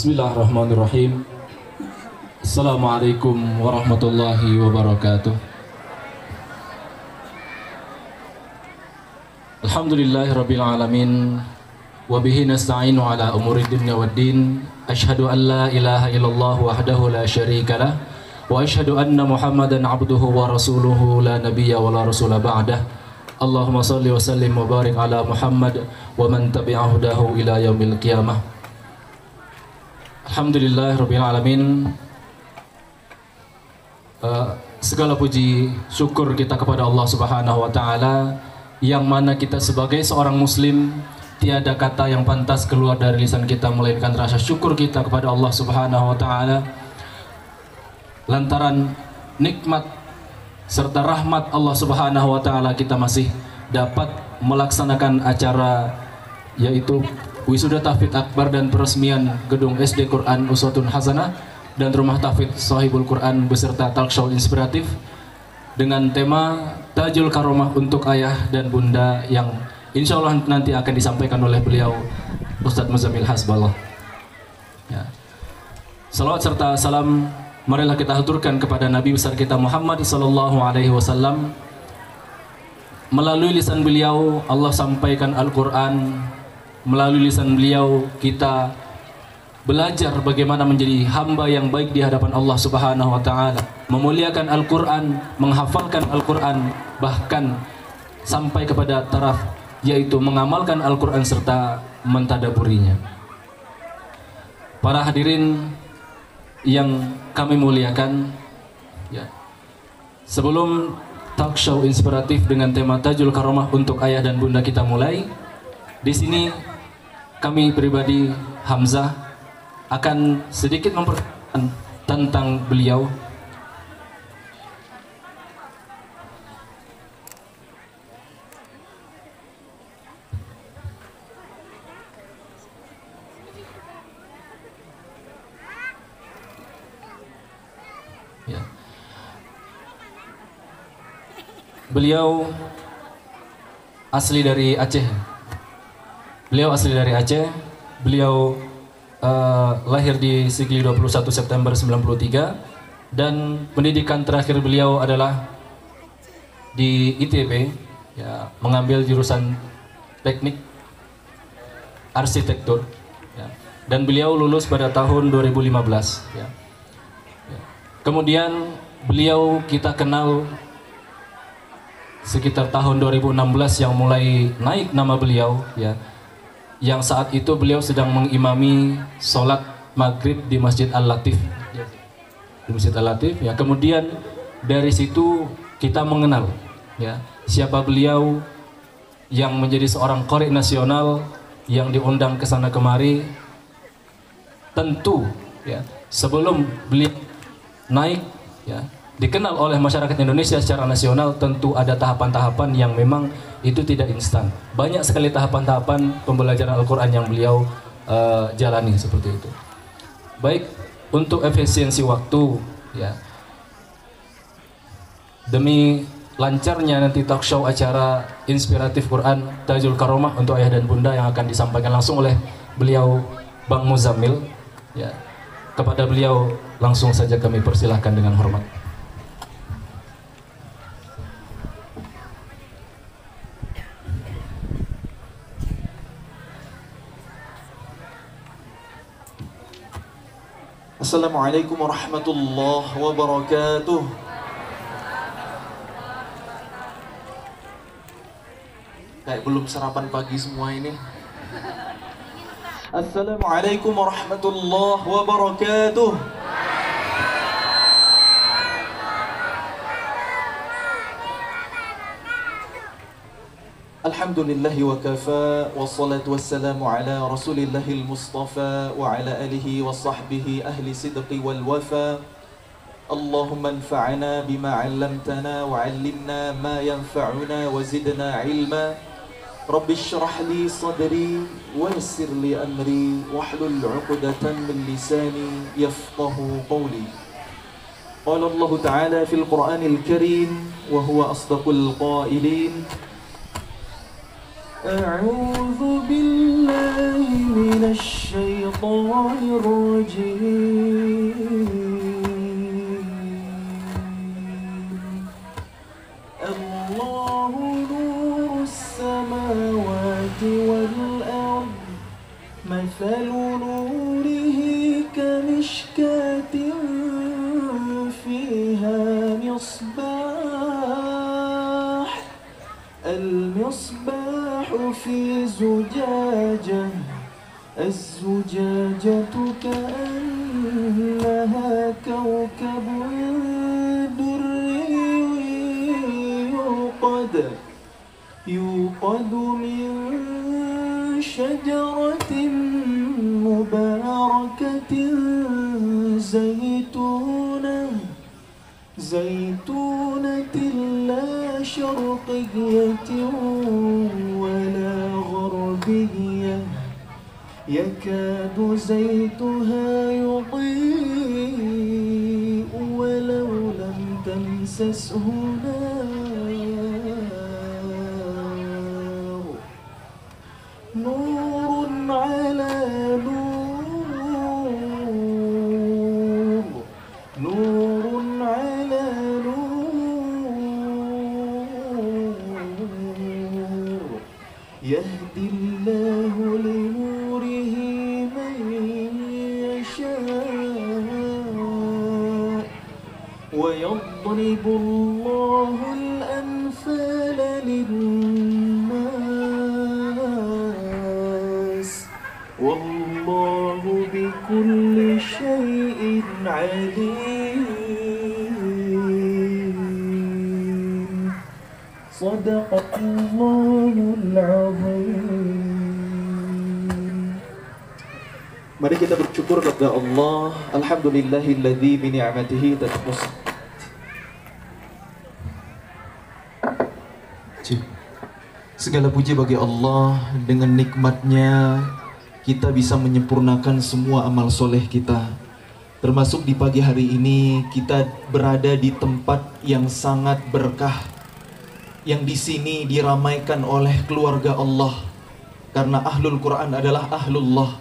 Bismillahirrahmanirrahim. Assalamualaikum warahmatullahi wabarakatuh. Alhamdulillahirabbil alamin wa bihi nasta'inu ala umuri dunya waddin. Asyhadu an la ilaha illallah wahdahu la syarikalah wa asyhadu anna Muhammadan abduhu wa rasuluhu la nabiyya wa la rasula ba'dah. Allahumma shalli wa sallim wa barik ala Muhammad wa man tabi'ahu dahu ila yaumil qiyamah. Alhamdulillahirabbil alamin. Segala puji syukur kita kepada Allah Subhanahu wa taala, yang mana kita sebagai seorang muslim tiada kata yang pantas keluar dari lisan kita melainkan rasa syukur kita kepada Allah Subhanahu wa taala lantaran nikmat serta rahmat Allah Subhanahu wa taala kita masih dapat melaksanakan acara yaitu wisuda tahfidz akbar dan peresmian gedung SD Quran Uswatun Hasanah dan rumah tahfidz Shahibul Quran beserta talk show inspiratif dengan tema Tajul Karomah untuk ayah dan bunda yang insya Allah nanti akan disampaikan oleh beliau Ustadz Muzamil Hasballah ya. Salawat serta salam marilah kita haturkan kepada Nabi besar kita Muhammad sallallahu alaihi wasallam. Melalui lisan beliau Allah sampaikan Al-Quran, melalui lisan beliau kita belajar bagaimana menjadi hamba yang baik di hadapan Allah Subhanahu wa taala, memuliakan Al-Quran, menghafalkan Al-Quran, bahkan sampai kepada taraf yaitu mengamalkan Al-Quran serta mentadaburinya. Para hadirin yang kami muliakan ya, sebelum talk show inspiratif dengan tema Tajul Karomah untuk ayah dan bunda kita mulai, di sini kami pribadi Hamzah akan sedikit memperkenalkan tentang beliau. Ya. Beliau asli dari Aceh. Beliau lahir di Sigli 21 September 93 dan pendidikan terakhir beliau adalah di ITB ya, mengambil jurusan teknik arsitektur ya. Dan beliau lulus pada tahun 2015 ya. Kemudian beliau kita kenal sekitar tahun 2016 yang mulai naik nama beliau ya, yang saat itu beliau sedang mengimami sholat maghrib di Masjid Al-Latif ya. Kemudian dari situ kita mengenal ya siapa beliau yang menjadi seorang qori nasional yang diundang ke sana kemari. Tentu ya sebelum beliau naik ya dikenal oleh masyarakat Indonesia secara nasional, tentu ada tahapan-tahapan yang memang itu tidak instan. Banyak sekali tahapan-tahapan pembelajaran Al-Quran yang beliau jalani seperti itu. Baik, untuk efisiensi waktu ya, demi lancarnya nanti talk show acara inspiratif Quran Tajul Karomah untuk ayah dan bunda yang akan disampaikan langsung oleh beliau Bang Muzamil ya, kepada beliau langsung saja kami persilahkan dengan hormat. Assalamualaikum warahmatullahi wabarakatuh. Kayak belum sarapan pagi semua ini. Assalamualaikum warahmatullahi wabarakatuh. Alhamdulillahi wa kafa, wassalatu wassalamu ala rasulillahil mustafa wa ala alihi wa sahbihi ahli sidqi wal wafa. Allahumma anfa'na bima 'allamtana wa 'allimna ma yanfa'una wa zidna 'ilma. Rabbi shrah li sadri wa yassir li amri wahlul 'uqdatan min lisani yafqahu qawli. Qala Allah ta'ala fil Qur'anil Karim wa huwa asdaqul qailin. أعوذ بالله من الشيطان الرجيم. الله نور السماوات والأرض مثل نوره كمشكاة فيها مصباح المصباح في زجاجة الزجاجة كأنها كوكب دري يوقد من شجرة مباركة زيتونة لا شرقية ولا غربية يكاد زيتها يضيء ولو لم تمسسه نار نور على نور نور على نور يهدي الله لنوره من يشاء ويضرب الله الأمثال للناس والله بكل شيء عليم. صدق الله العظيم. Mari kita bersyukur kepada Allah. Alhamdulillahilladzi bi ni'matihi tathmus. Segala puji bagi Allah, dengan nikmatnya kita bisa menyempurnakan semua amal soleh kita. Termasuk di pagi hari ini kita berada di tempat yang sangat berkah, yang di sini diramaikan oleh keluarga Allah, karena ahlul Quran adalah ahlullah,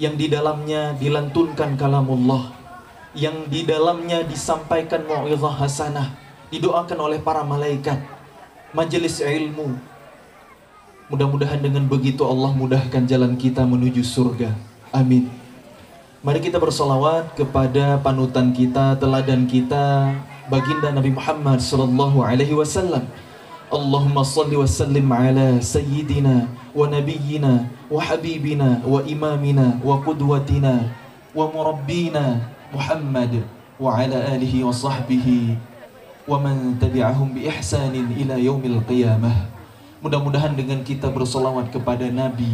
yang di dalamnya dilantunkan kalamullah, yang di dalamnya disampaikan mau'izah hasanah, didoakan oleh para malaikat, majelis ilmu. Mudah-mudahan dengan begitu Allah mudahkan jalan kita menuju surga. Amin. Mari kita bersolawat kepada panutan kita, teladan kita, baginda Nabi Muhammad sallallahu alaihi wasallam. Allahumma salli wa sallim ala sayyidina wa nabiyyina wa habibina wa imamina wa qudwatina wa murabbina Muhammad wa ala alihi wa sahbihi wa man tabi'ahum bi ihsanin ila yaumil qiyamah. Mudah-mudahan dengan kita bersolawat kepada Nabi,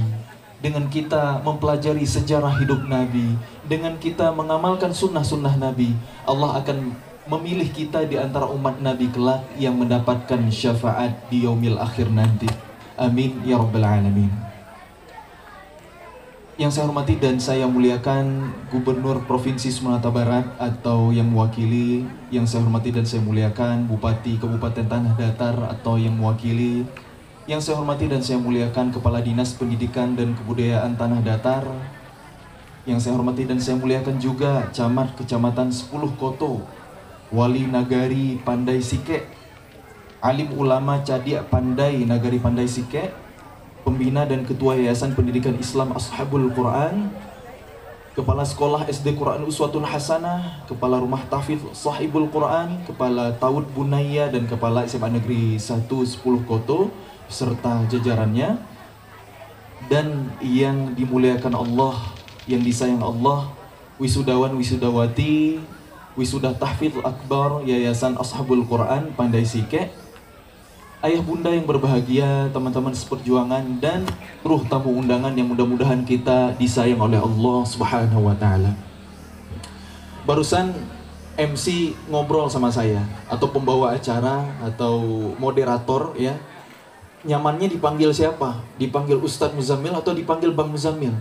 dengan kita mempelajari sejarah hidup Nabi, dengan kita mengamalkan sunnah-sunnah Nabi, Allah akan memilih kita di antara umat Nabi kelak yang mendapatkan syafaat di yaumil akhir nanti. Amin ya rabbal alamin. Yang saya hormati dan saya muliakan Gubernur Provinsi Sumatera Barat atau yang mewakili, yang saya hormati dan saya muliakan Bupati Kabupaten Tanah Datar atau yang mewakili, yang saya hormati dan saya muliakan Kepala Dinas Pendidikan dan Kebudayaan Tanah Datar, yang saya hormati dan saya muliakan juga Camat Kecamatan 10 Koto, Wali Nagari Pandai Sike, Alim Ulama Cadia Pandai Nagari Pandai Sike, Pembina dan Ketua Yayasan Pendidikan Islam Ashabul Quran, Kepala Sekolah SD Quran Uswatun Hasanah, Kepala Rumah Tahfidz Sahibul Quran, Kepala Taud Bunaya dan Kepala SMA Negeri 1 10 Koto serta jajarannya, dan yang dimuliakan Allah, yang disayang Allah, wisudawan wisudawati Wisuda Tahfidz Akbar Yayasan Ashabul Quran Pandai Sike, ayah bunda yang berbahagia, teman-teman seperjuangan, dan ruh tamu undangan yang mudah-mudahan kita disayang oleh Allah Subhanahu wa Ta'ala. Barusan MC ngobrol sama saya, atau pembawa acara atau moderator ya, nyamannya dipanggil siapa? Dipanggil Ustadz Muzammil atau dipanggil Bang Muzammil?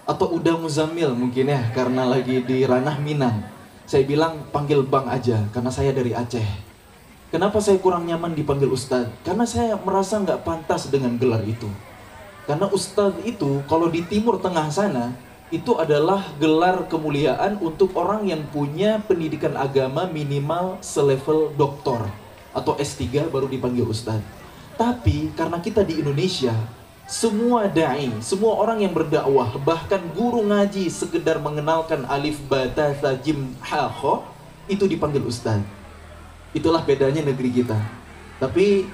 Atau Uda Muzammil mungkin ya, karena lagi di ranah Minang. Saya bilang panggil Bang aja, karena saya dari Aceh. Kenapa saya kurang nyaman dipanggil Ustadz? Karena saya merasa nggak pantas dengan gelar itu. Karena ustadz itu kalau di Timur Tengah sana itu adalah gelar kemuliaan untuk orang yang punya pendidikan agama minimal selevel doktor atau S3 baru dipanggil ustadz. Tapi karena kita di Indonesia, semua da'i, semua orang yang berdakwah, bahkan guru ngaji sekedar mengenalkan alif, ba, ta, tha, jim, ha, kho, itu dipanggil ustadz. Itulah bedanya negeri kita. Tapi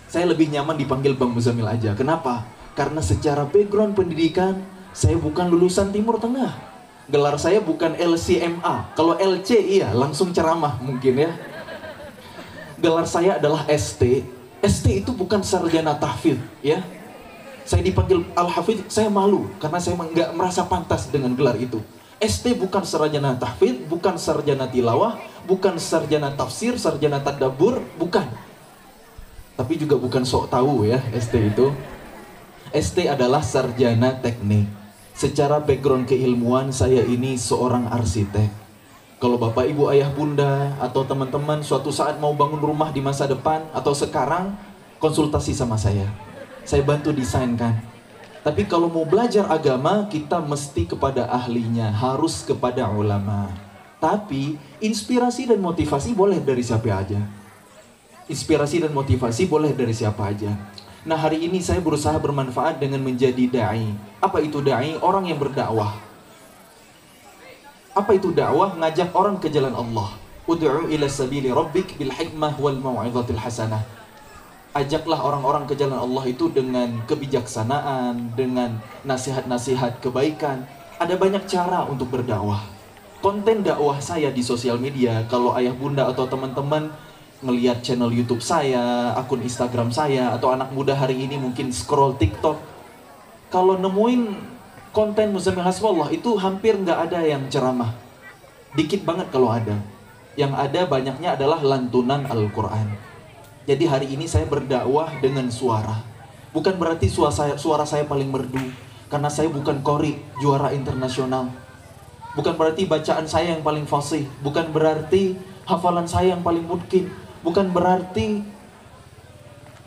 saya lebih nyaman dipanggil Bang Muzamil aja. Kenapa? Karena secara background pendidikan, saya bukan lulusan Timur Tengah. Gelar saya bukan LCMA. Kalau LC iya, langsung ceramah mungkin ya. Gelar saya adalah ST. ST itu bukan sarjana tahfidz ya. Saya dipanggil Al-Hafidz, saya malu karena saya nggak merasa pantas dengan gelar itu. ST bukan sarjana tahfidz, bukan sarjana tilawah, bukan sarjana tafsir, sarjana tadabbur, bukan. Tapi juga bukan sok tahu ya ST itu. ST adalah sarjana teknik. Secara background keilmuan saya ini seorang arsitek. Kalau bapak ibu ayah bunda atau teman-teman suatu saat mau bangun rumah di masa depan atau sekarang, konsultasi sama saya bantu desainkan. Tapi kalau mau belajar agama, kita mesti kepada ahlinya, harus kepada ulama. Tapi inspirasi dan motivasi boleh dari siapa aja. Inspirasi dan motivasi boleh dari siapa aja. Nah, hari ini saya berusaha bermanfaat dengan menjadi da'i. Apa itu da'i? Orang yang berdakwah. Apa itu dakwah? Ngajak orang ke jalan Allah. Ud'u ila sabili rabbik bil hikmah wal mau'izatil hasanah. Ajaklah orang-orang ke jalan Allah itu dengan kebijaksanaan, dengan nasihat-nasihat kebaikan. Ada banyak cara untuk berdakwah. Konten dakwah saya di sosial media, kalau ayah bunda atau teman-teman ngelihat channel YouTube saya, akun Instagram saya, atau anak muda hari ini mungkin scroll TikTok, kalau nemuin konten Muzamil Hasbullah itu hampir nggak ada yang ceramah. Dikit banget kalau ada. Yang ada banyaknya adalah lantunan Al-Quran. Jadi hari ini saya berdakwah dengan suara. Bukan berarti suara saya paling merdu, karena saya bukan qori juara internasional. Bukan berarti bacaan saya yang paling fasih. Bukan berarti hafalan saya yang paling mungkin. Bukan berarti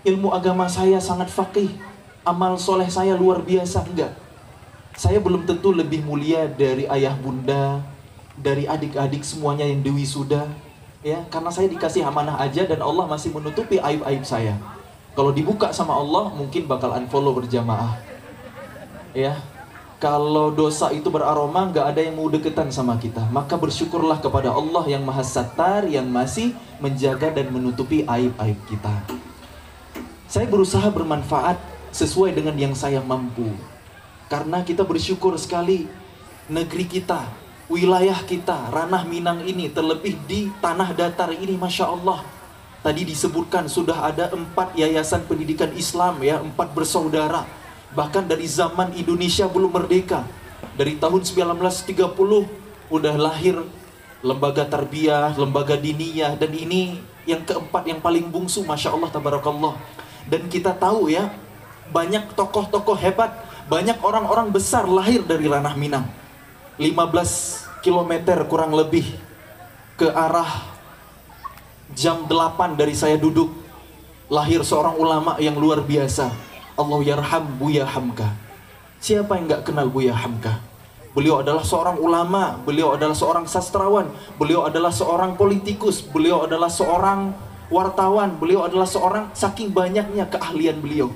ilmu agama saya sangat faqih. Amal soleh saya luar biasa. Enggak. Saya belum tentu lebih mulia dari ayah bunda, dari adik-adik semuanya yang diwisuda. Ya, karena saya dikasih amanah aja dan Allah masih menutupi aib-aib saya. Kalau dibuka sama Allah mungkin bakal unfollow berjamaah. Ya, kalau dosa itu beraroma nggak ada yang mau deketan sama kita. Maka bersyukurlah kepada Allah yang Maha Sattar, yang masih menjaga dan menutupi aib-aib kita. Saya berusaha bermanfaat sesuai dengan yang saya mampu. Karena kita bersyukur sekali negeri kita, wilayah kita, ranah Minang ini, terlebih di tanah datar ini, Masya Allah. Tadi disebutkan sudah ada 4 yayasan pendidikan Islam ya, 4 bersaudara. Bahkan dari zaman Indonesia belum merdeka. Dari tahun 1930 udah lahir lembaga tarbiyah, lembaga diniyah. Dan ini yang keempat, yang paling bungsu, Masya Allah, tabarakallah. Dan kita tahu ya, banyak tokoh-tokoh hebat, banyak orang-orang besar lahir dari ranah Minang. 15 km kurang lebih ke arah jam 8 dari saya duduk, lahir seorang ulama yang luar biasa. Allah yarham Buya Hamka. Siapa yang gak kenal Buya Hamka? Beliau adalah seorang ulama, beliau adalah seorang sastrawan, beliau adalah seorang politikus, beliau adalah seorang wartawan, beliau adalah seorang, saking banyaknya keahlian beliau.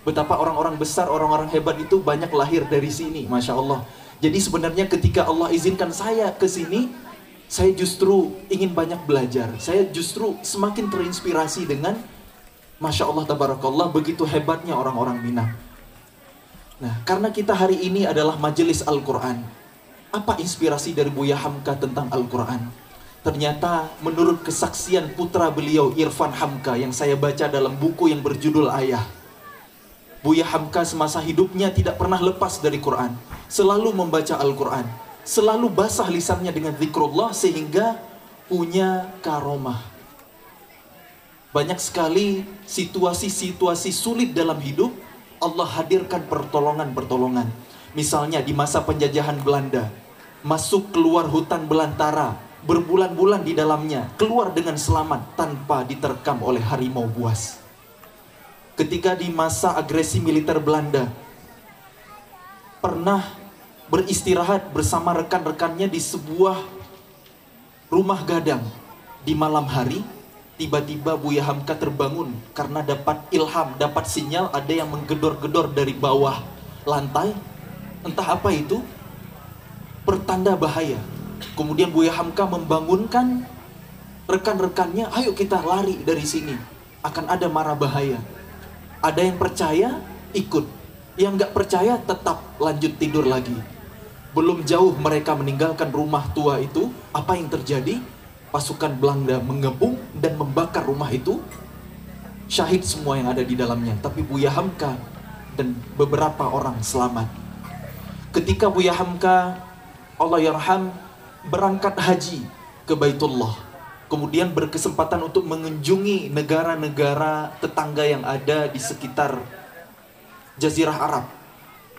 Betapa orang-orang besar, orang-orang hebat itu banyak lahir dari sini, Masya Allah. Jadi sebenarnya ketika Allah izinkan saya ke sini, saya justru ingin banyak belajar. Saya justru semakin terinspirasi dengan Masya Allah tabarakallah, begitu hebatnya orang-orang Minang. Nah, karena kita hari ini adalah majelis Al-Quran. Apa inspirasi dari Buya Hamka tentang Al-Quran? Ternyata menurut kesaksian putra beliau, Irfan Hamka, yang saya baca dalam buku yang berjudul Ayah, Buya Hamka semasa hidupnya tidak pernah lepas dari Quran. Selalu membaca Al-Quran. Selalu basah lisannya dengan zikrullah sehingga punya karomah. Banyak sekali situasi-situasi sulit dalam hidup, Allah hadirkan pertolongan-pertolongan. Misalnya di masa penjajahan Belanda, masuk keluar hutan belantara, berbulan-bulan di dalamnya, keluar dengan selamat tanpa diterkam oleh harimau buas. Ketika di masa agresi militer Belanda, pernah beristirahat bersama rekan-rekannya di sebuah rumah gadang. Di malam hari, tiba-tiba Buya Hamka terbangun karena dapat ilham, dapat sinyal ada yang menggedor-gedor dari bawah lantai. Entah apa itu, pertanda bahaya. Kemudian Buya Hamka membangunkan rekan-rekannya, ayo kita lari dari sini, akan ada mara bahaya. Ada yang percaya, ikut. Yang nggak percaya, tetap lanjut tidur lagi. Belum jauh mereka meninggalkan rumah tua itu, apa yang terjadi? Pasukan Belanda mengepung dan membakar rumah itu. Syahid semua yang ada di dalamnya. Tapi Buya Hamka dan beberapa orang selamat. Ketika Buya Hamka, Allah yarham, berangkat haji ke Baitullah, kemudian berkesempatan untuk mengunjungi negara-negara tetangga yang ada di sekitar Jazirah Arab.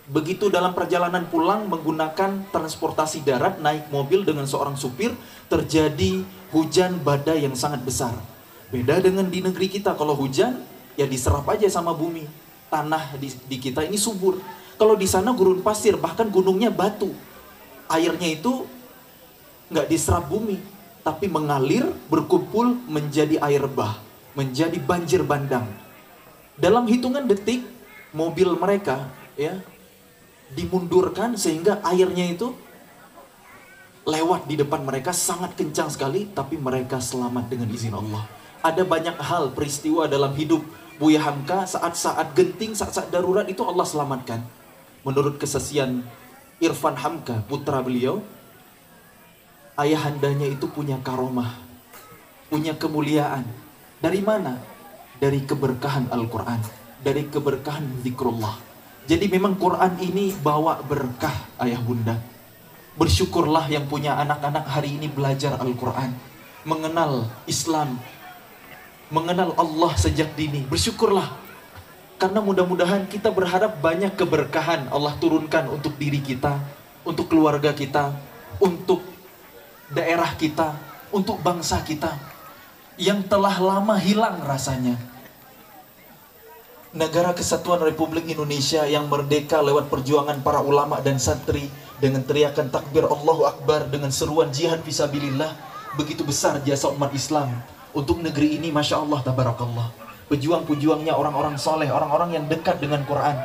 Begitu dalam perjalanan pulang menggunakan transportasi darat, naik mobil dengan seorang supir, terjadi hujan badai yang sangat besar. Beda dengan di negeri kita, kalau hujan ya diserap aja sama bumi. Tanah di kita ini subur. Kalau di sana gurun pasir, bahkan gunungnya batu. Airnya itu nggak diserap bumi, tapi mengalir, berkumpul menjadi air bah, menjadi banjir bandang. Dalam hitungan detik, mobil mereka ya dimundurkan sehingga airnya itu lewat di depan mereka sangat kencang sekali, tapi mereka selamat dengan izin Allah. Ada banyak hal peristiwa dalam hidup Buya Hamka, saat-saat genting, saat-saat darurat itu Allah selamatkan. Menurut kesaksian Irfan Hamka, putra beliau, ayahandanya itu punya karomah, punya kemuliaan. Dari mana? Dari keberkahan Al-Quran, dari keberkahan zikrullah. Jadi memang Quran ini bawa berkah ayah bunda. Bersyukurlah yang punya anak-anak hari ini belajar Al-Quran, mengenal Islam, mengenal Allah sejak dini. Bersyukurlah, karena mudah-mudahan kita berharap banyak keberkahan Allah turunkan untuk diri kita, untuk keluarga kita, untuk daerah kita, untuk bangsa kita yang telah lama hilang rasanya. Negara Kesatuan Republik Indonesia yang merdeka lewat perjuangan para ulama dan santri, dengan teriakan takbir Allahu Akbar, dengan seruan jihad fisabilillah. Begitu besar jasa umat Islam untuk negeri ini, Masya Allah, tabarakallah. Pejuang-pejuangnya orang-orang soleh, orang-orang yang dekat dengan Quran.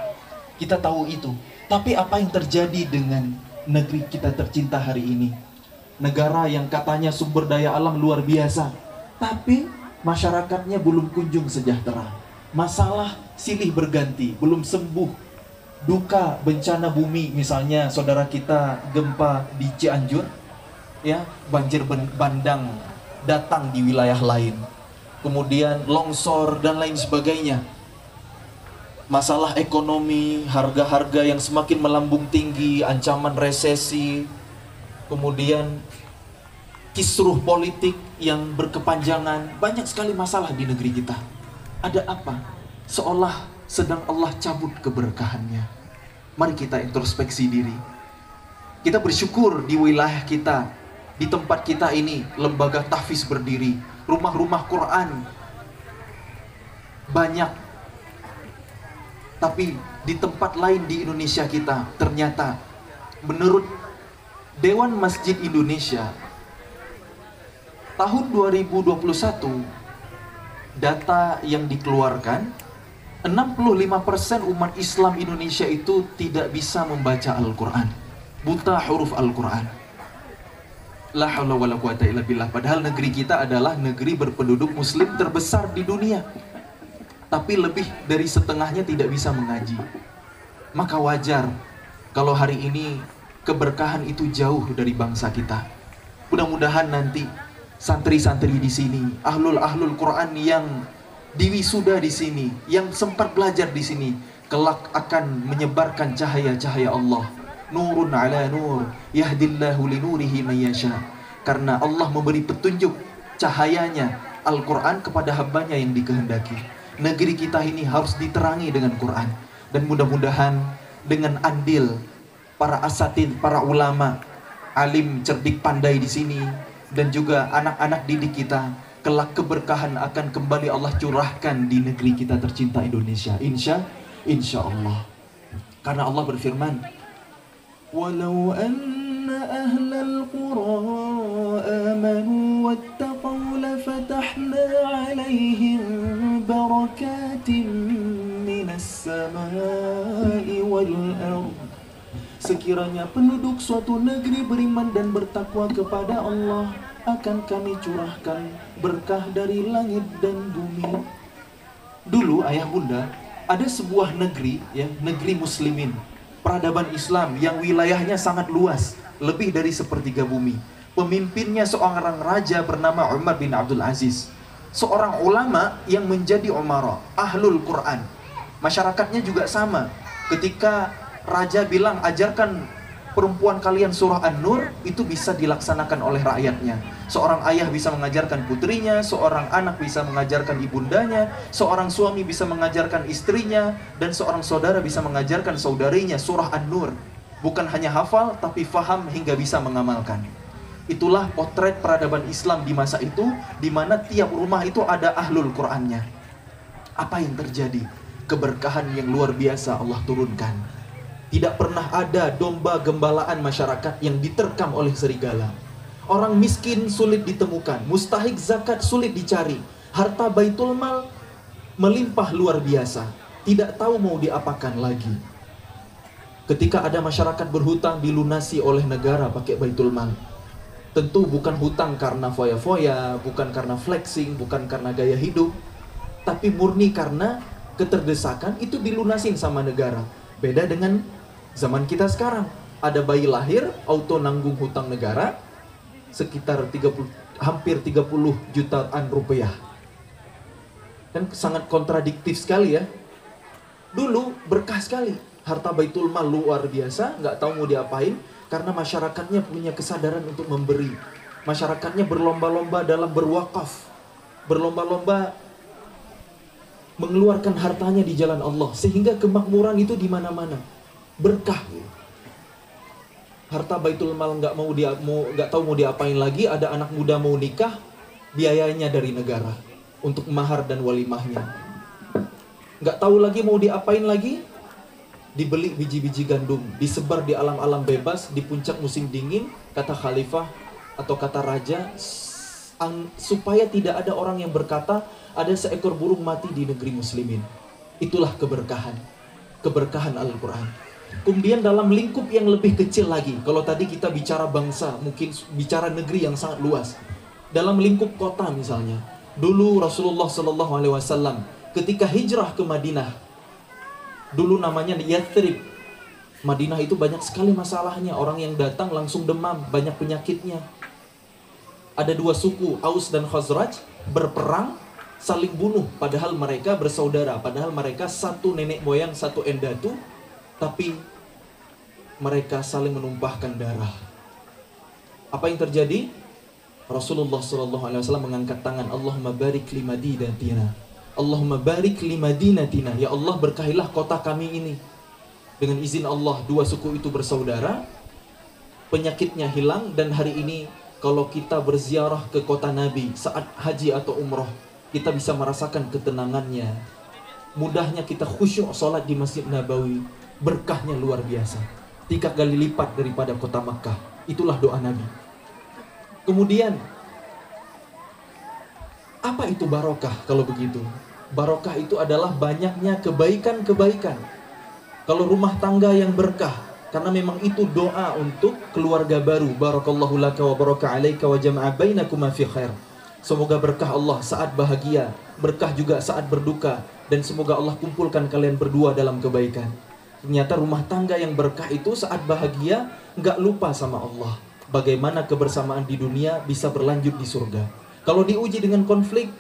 Kita tahu itu. Tapi apa yang terjadi dengan negeri kita tercinta hari ini? Negara yang katanya sumber daya alam luar biasa, tapi masyarakatnya belum kunjung sejahtera. Masalah silih berganti, belum sembuh. Duka bencana bumi, misalnya saudara kita gempa di Cianjur, ya, banjir bandang datang di wilayah lain. Kemudian longsor dan lain sebagainya. Masalah ekonomi, harga-harga yang semakin melambung tinggi, ancaman resesi. Kemudian kisruh politik yang berkepanjangan. Banyak sekali masalah di negeri kita. Ada apa? Seolah sedang Allah cabut keberkahannya. Mari kita introspeksi diri. Kita bersyukur di wilayah kita, di tempat kita ini, lembaga tahfiz berdiri, rumah-rumah Quran banyak. Tapi di tempat lain di Indonesia kita, ternyata menurut Dewan Masjid Indonesia tahun 2021, data yang dikeluarkan, 65% umat Islam Indonesia itu tidak bisa membaca Al-Quran, buta huruf Al-Quran. La haula wala quwata illa billah. Padahal negeri kita adalah negeri berpenduduk muslim terbesar di dunia, tapi lebih dari setengahnya tidak bisa mengaji. Maka wajar kalau hari ini keberkahan itu jauh dari bangsa kita. Mudah-mudahan nanti santri-santri di sini, ahlul Quran yang diwisuda di sini, yang sempat belajar di sini, kelak akan menyebarkan cahaya-cahaya Allah. Nurun ala nur, yahdillahu linurihi man yasha. Karena Allah memberi petunjuk cahayanya Al-Quran kepada hambanya yang dikehendaki. Negeri kita ini harus diterangi dengan Quran. Dan mudah-mudahan dengan andil para asatid, para ulama, alim, cerdik, pandai di sini, dan juga anak-anak didik kita, kelak keberkahan akan kembali Allah curahkan di negeri kita tercinta Indonesia. Insya Allah. Karena Allah berfirman, walau anna ahlal qura amanu wattaqaw lafatahna 'alaihim barakatin minas samai wal ardh. Sekiranya penduduk suatu negeri beriman dan bertakwa kepada Allah, akan kami curahkan berkah dari langit dan bumi. Dulu ayah bunda, ada sebuah negeri, ya, negeri muslimin, peradaban Islam yang wilayahnya sangat luas, lebih dari sepertiga bumi. Pemimpinnya seorang raja bernama Umar bin Abdul Aziz, seorang ulama yang menjadi umara, ahlul Quran. Masyarakatnya juga sama. Ketika raja bilang ajarkan perempuan kalian surah An-Nur, itu bisa dilaksanakan oleh rakyatnya. Seorang ayah bisa mengajarkan putrinya, seorang anak bisa mengajarkan ibundanya, seorang suami bisa mengajarkan istrinya, dan seorang saudara bisa mengajarkan saudarinya surah An-Nur. Bukan hanya hafal, tapi faham hingga bisa mengamalkan. Itulah potret peradaban Islam di masa itu, di mana tiap rumah itu ada ahlul Qur'annya. Apa yang terjadi? Keberkahan yang luar biasa Allah turunkan. Tidak pernah ada domba gembalaan masyarakat yang diterkam oleh serigala. Orang miskin sulit ditemukan, mustahik zakat sulit dicari, harta baitul mal melimpah luar biasa, tidak tahu mau diapakan lagi. Ketika ada masyarakat berhutang dilunasi oleh negara pakai baitul mal. Tentu bukan hutang karena foya-foya, bukan karena flexing, bukan karena gaya hidup, tapi murni karena keterdesakan, itu dilunasin sama negara. Beda dengan zaman kita sekarang, ada bayi lahir, auto nanggung hutang negara sekitar hampir 30 jutaan rupiah. Dan sangat kontradiktif sekali ya. Dulu berkah sekali, harta baitul mal luar biasa, nggak tahu mau diapain, karena masyarakatnya punya kesadaran untuk memberi. Masyarakatnya berlomba-lomba dalam berwakaf, berlomba-lomba mengeluarkan hartanya di jalan Allah, sehingga kemakmuran itu di mana-mana. Berkah. Harta baitul mal nggak tahu mau diapain lagi. Ada anak muda mau nikah, biayanya dari negara untuk mahar dan walimahnya. Nggak tahu lagi mau diapain lagi, dibeli biji-biji gandum, disebar di alam-alam bebas di puncak musim dingin. Kata khalifah atau kata raja, supaya tidak ada orang yang berkata ada seekor burung mati di negeri muslimin. Itulah keberkahan, keberkahan Al-Quran. Kemudian dalam lingkup yang lebih kecil lagi, kalau tadi kita bicara bangsa, mungkin bicara negeri yang sangat luas. Dalam lingkup kota misalnya, dulu Rasulullah SAW ketika hijrah ke Madinah, dulu namanya Yathrib. Madinah itu banyak sekali masalahnya, orang yang datang langsung demam, banyak penyakitnya. Ada dua suku, Aus dan Khazraj, berperang, saling bunuh, padahal mereka bersaudara, padahal mereka satu nenek moyang, satu endatu, tapi mereka saling menumpahkan darah. Apa yang terjadi? Rasulullah SAW mengangkat tangan, Allahumma barik li madinatina, Allahumma barik li madinatina, ya Allah berkahilah kota kami ini. Dengan izin Allah, dua suku itu bersaudara, penyakitnya hilang, dan hari ini kalau kita berziarah ke kota Nabi saat haji atau umroh, kita bisa merasakan ketenangannya. Mudahnya kita khusyuk sholat di Masjid Nabawi. Berkahnya luar biasa, 3 kali lipat daripada kota Makkah. Itulah doa Nabi. Kemudian, apa itu barokah kalau begitu? Barokah itu adalah banyaknya kebaikan-kebaikan. Kalau rumah tangga yang berkah, karena memang itu doa untuk keluarga baru. Barakallahu laka wa baraka alaika wa jama'a bainakuma fi khair. Semoga berkah Allah saat bahagia, berkah juga saat berduka, dan semoga Allah kumpulkan kalian berdua dalam kebaikan. Ternyata rumah tangga yang berkah itu saat bahagia nggak lupa sama Allah. Bagaimana kebersamaan di dunia bisa berlanjut di surga. Kalau diuji dengan konflik,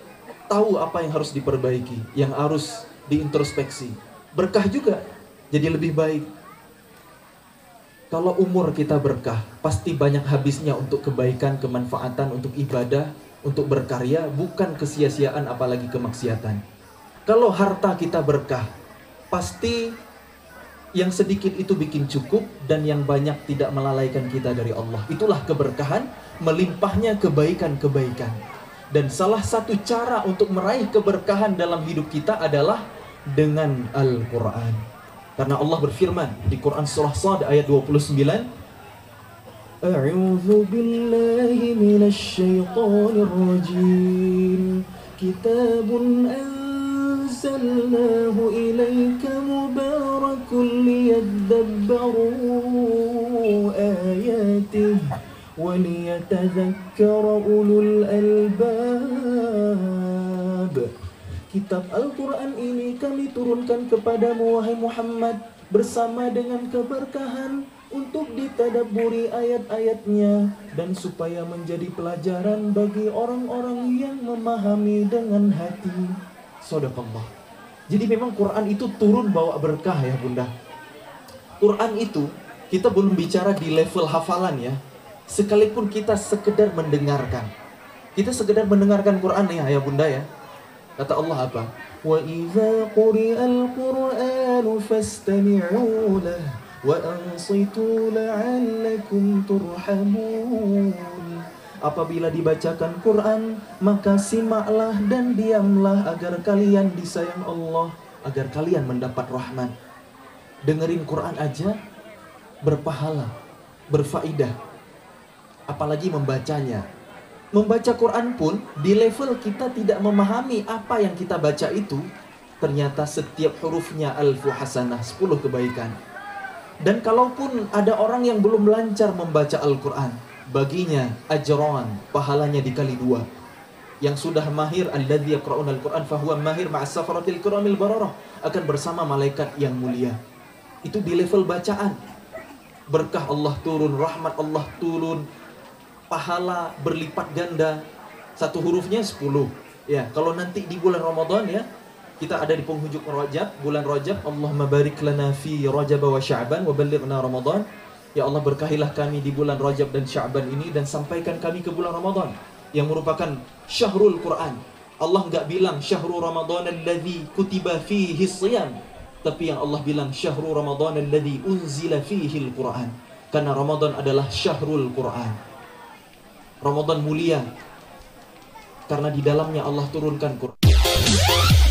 tahu apa yang harus diperbaiki, yang harus diintrospeksi. Berkah juga jadi lebih baik. Kalau umur kita berkah, pasti banyak habisnya untuk kebaikan, kemanfaatan, untuk ibadah, untuk berkarya, bukan kesia-siaan apalagi kemaksiatan. Kalau harta kita berkah, pasti yang sedikit itu bikin cukup, dan yang banyak tidak melalaikan kita dari Allah. Itulah keberkahan, melimpahnya kebaikan-kebaikan. Dan salah satu cara untuk meraih keberkahan dalam hidup kita adalah dengan Al-Quran. Karena Allah berfirman di Quran surah Shad ayat 29, A'udzu billahi minasy syaithanir rajim. Kitabun anzalnahu ilaika mubarakun liyadabbaru ayatihi wa liyatadhakkara ulul albab. Kitab Al-Quran ini kami turunkan kepadamu, wahai Muhammad, bersama dengan keberkahan untuk ditadabburi ayat-ayatnya dan supaya menjadi pelajaran bagi orang-orang yang memahami dengan hati. Shadaqallah. Jadi memang Quran itu turun bawa berkah ya bunda. Quran itu kita belum bicara di level hafalan ya. Sekalipun kita sekedar mendengarkan. Kita sekedar mendengarkan Quran ya bunda ya. Kata Allah apa? Wa idza quri'al Qur'anu fastami'u lahu wa ansitu la'allakum turhamun. Apabila dibacakan Quran, maka simaklah dan diamlah agar kalian disayang Allah, agar kalian mendapat rahmat. Dengerin Quran aja berpahala, berfaedah. Apalagi membacanya. Membaca Quran pun di level kita tidak memahami apa yang kita baca itu, ternyata setiap hurufnya alfu hasanah, 10 kebaikan. Dan kalaupun ada orang yang belum lancar membaca Al-Quran, baginya ajran, pahalanya dikali 2. Yang sudah mahir, alladzi yaqra'una al-Quran fahuwa mahir ma'as safaratil kiramil bararah, akan bersama malaikat yang mulia. Itu di level bacaan. Berkah Allah turun, rahmat Allah turun, pahala berlipat ganda. Satu hurufnya 10. Ya, kalau nanti di bulan Ramadan ya, kita ada di penghujung Rajab, bulan Rajab, Allahumma barik lana fi Rajab wa Sya'ban wa ballighna Ramadan. Ya Allah, berkahilah kami di bulan Rajab dan Sya'ban ini dan sampaikan kami ke bulan Ramadan yang merupakan syahrul Quran. Allah enggak bilang syahrul Ramadan alladzi kutiba fihi shiyam, tapi yang Allah bilang syahrul Ramadan alladzi unzila fihi al-Quran. Karena Ramadan adalah syahrul Quran. Ramadan mulia karena di dalamnya Allah turunkan Quran.